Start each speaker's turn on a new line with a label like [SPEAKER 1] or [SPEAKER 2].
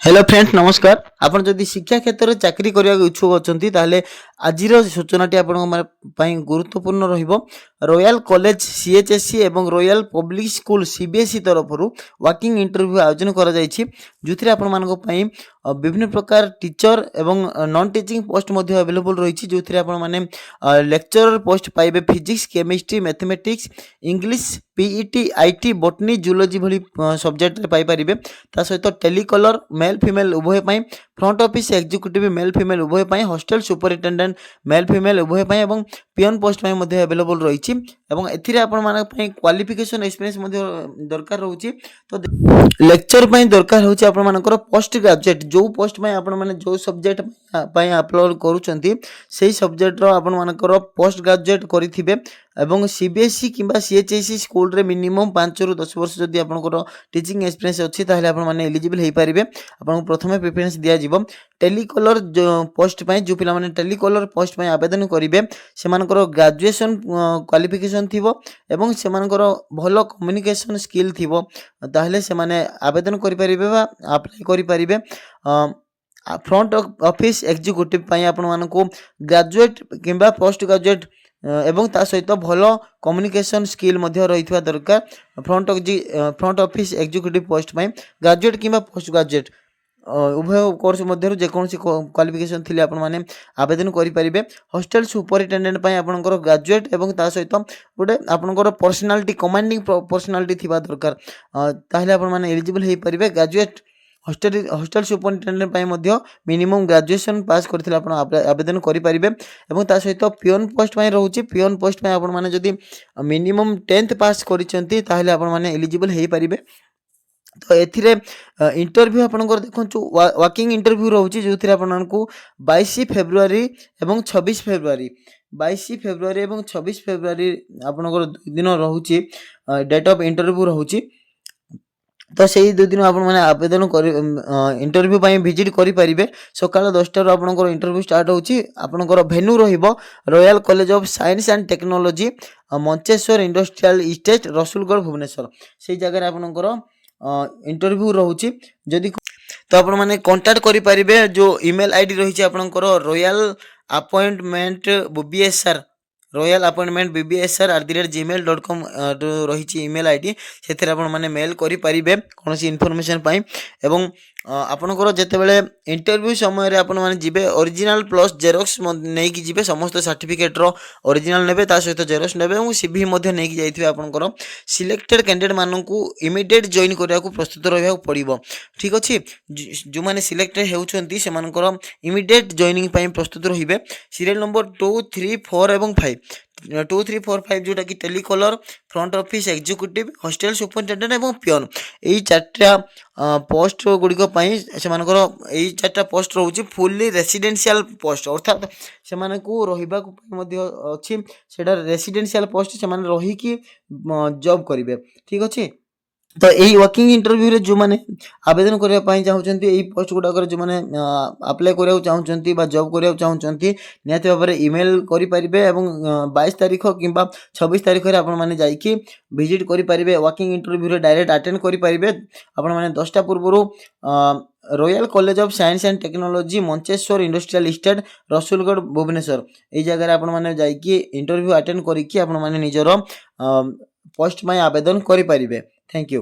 [SPEAKER 1] Hello friends नमस्कार। आपण जदि शिक्षा क्षेत्र में चाकरी करने इच्छुक अच्छा ताले आज सूचनाटी आपण गुरुत्वपूर्ण रहिबो। रॉयल कॉलेज सीएचएससी एवं रॉयल पब्लिक स्कूल सीबीएसई तरफ वर्किंग इंटरव्यू आयोजन करा जायछि, जुथिरे आपण मानको पई विभिन्न प्रकार टीचर एवं नॉन टीचिंग पोस्ट मध्ये अवेलेबल रही, जो आपण माने लेक्चरर पोस्ट पाइबे physics chemistry mathematics English PET IT botany zoology भली सब्जेक्ट रे पाई परिबे। ता सहित टेलीकलर मेल फीमेल उभय पाई, front office executive male female उभय पाई, हॉस्टल सुपरिटेंडेंट मेल फीमेल उभय पाई एवं पियन पोस्ट पाई मध्ये अवेलेबल रही। एवं एथिरे आपण माने पई क्वालिफिकेशन एक्सपीरियंस मध्ये दरकार रहउची। तो लेक्चर पाई दरकार होची आपण मानकर पोस्ट ग्रेजुएट, जो पोस्ट पाई आपण माने जो सब्जेक्ट पाई अपलोड करूचंती सेही सब्जेक्ट रो आपण मानकर पोस्ट ग्रेजुएट करिथिबे एवं सीबीएसई किंबा सीएचएसई स्कूल रे मिनिमम 5 रु 10 वर्ष जदि आपनकर टीचिंग एक्सपीरियंस अछि ताहले आपण माने एलिजिबल हेई परिबे। आपन प्रथमे प्रेफरेंस दिया जिवो टेलीकलर जो पोस्ट पाई, जो पिला माने टेलीकलर पोस्ट पाई आवेदन करिवे सेमानकर ग्रेजुएशन क्वालिफिकेशन थिवो एवं सेमानकर भलो कम्युनिकेशन स्किल थिवो, ताहले से माने आवेदन करि परिबे बा अप्लाई करि परिबे। फ्रंट ऑफिस एग्जीक्यूटिव पाई आपण मानको ग्रेजुएट किंबा पोस्ट ग्रेजुएट एवं ता सहित भलो कम्युनिकेशन स्किल मध्य रहितवा दरकार। फ्रंट ऑफिस एग्जीक्यूटिव पोस्ट पाई ग्रेजुएट किंबा पोस्ट ग्रेजुएट उभय कोर्स मध्य जेकोसी क्वालिफिकेशन थिले आपण माने आवेदन करि परिबे। हॉस्टल सुपरिटेंडेंट पाई आपनकर ग्रेजुएट एवं ता सहित गोटे आपनकर पर्सनालिटी कमांडिंग पर्सनालिटी थिबा दरकार, ताहले आपण माने एलिजिबल हेई परिबे। ग्रेजुएट हॉस्टल सुपरिटेंडेंट पाई मध्य मिनिमम ग्रेजुएशन पास करथिला आपण आवेदन करि परिबे। एवं ता सहित पियन पोस्ट पाई रहउची, पियन पोस्ट पाई आपण माने जदि मिनिमम 10th पास करिसेंती ताहले आपण माने एलिजिबल हेई परिबे। तो एथिरे इंटरव्यू आपनकर देखु वर्किंग इंटरव्यू रहउची, जोथिरे आपनकू 22 फेब्रुआरी एवं 26 फेब्रुआरी 22 फेब्रुआरी एवं 26 फेब्रुआरी आपनकर दिन रहउची डेट ऑफ इंटरव्यू रहउची। तो से दो दिन आपण माने आवेदन कर इंटरव्यू पाई विजिट करि परिबे। सकाळ 10टा रो आपनकर इंटरव्यू स्टार्ट होची। आपनकर भेन्यू रहिबो royal college of science and technology Mancheswar industrial estate Rasulgarh Bhubaneswar, से जगह रे आपनकर इंटरव्यू रहउची। जदि तो आपण माने कांटेक्ट करि परिबे, जो ईमेल आईडी रहिछि आपनकर Royal Appointment BBSR Royal Appointment bbsr@gmail.com रही ईमेल आईडी, से आपण माने मेल करि परिबे कोनोसी इन्फॉर्मेशन पाई। एवं आपनकर जेतेबेले इंटरव्यू समय रे आपण माने जिबे ओरिजिनल प्लस जेरोक्स नै कि जिबे, समस्त सर्टिफिकेट रो ओरिजिनल नेबे, ता सहित जेरोक्स नेबे एवं सीवी मध्ये नै कि जाइथिबे। आपनकर सिलेक्टेड कैंडिडेट माननकू इमीडिएट जॉइन करिया को प्रस्तुत रहबा पड़िबो, ठीक अछि। जो माने सिलेक्टेड हेउछंती से मानकर इमीडिएट जॉइनिंग पाई प्रस्तुत रहिबे। सीरियल नंबर 2 3 4 एवं 5 2 3 4 5 जोटा कि telecaller front office executive hostel superintendent एवं पियन, एई चारटा पोस्ट गुड़िक से मानकर एई चारटा पोस्ट रहउची फुल्ली रेसिडेंशियल पोस्ट, अर्थात से माने को रहिबा को मध्ये अछि सेडा रेसिडेंशियल पोस्ट से माने रही कि जॉब करिवे, ठीक अछि। तो यही वर्किंग इंटरव्यू रे जो माने आवेदन करिया पाई चाहउचंती एई पोस्ट गुडा जो माने अप्लाई करिया चाहउचंती बा जॉब करिया चाहउचंती नियत भाबरे ईमेल करि परिबे एवं 22 तारिख किंबा 26 तारिख रे आपण माने जाई कि विजिट करि परिबे। वर्किंग इंटरव्यू रे डायरेक्ट अटेंड करि परिबे। आपण माने 10टा पूर्वरु Royal college of science and technology Mancheswar industrial estate Rasulgarh Bhubaneswar, एई जगह रे आपण माने जाई कि इंटरव्यू अटेंड करि कि आपण माने निजरो पोस्ट में आवेदन करि परिबे। Thank you.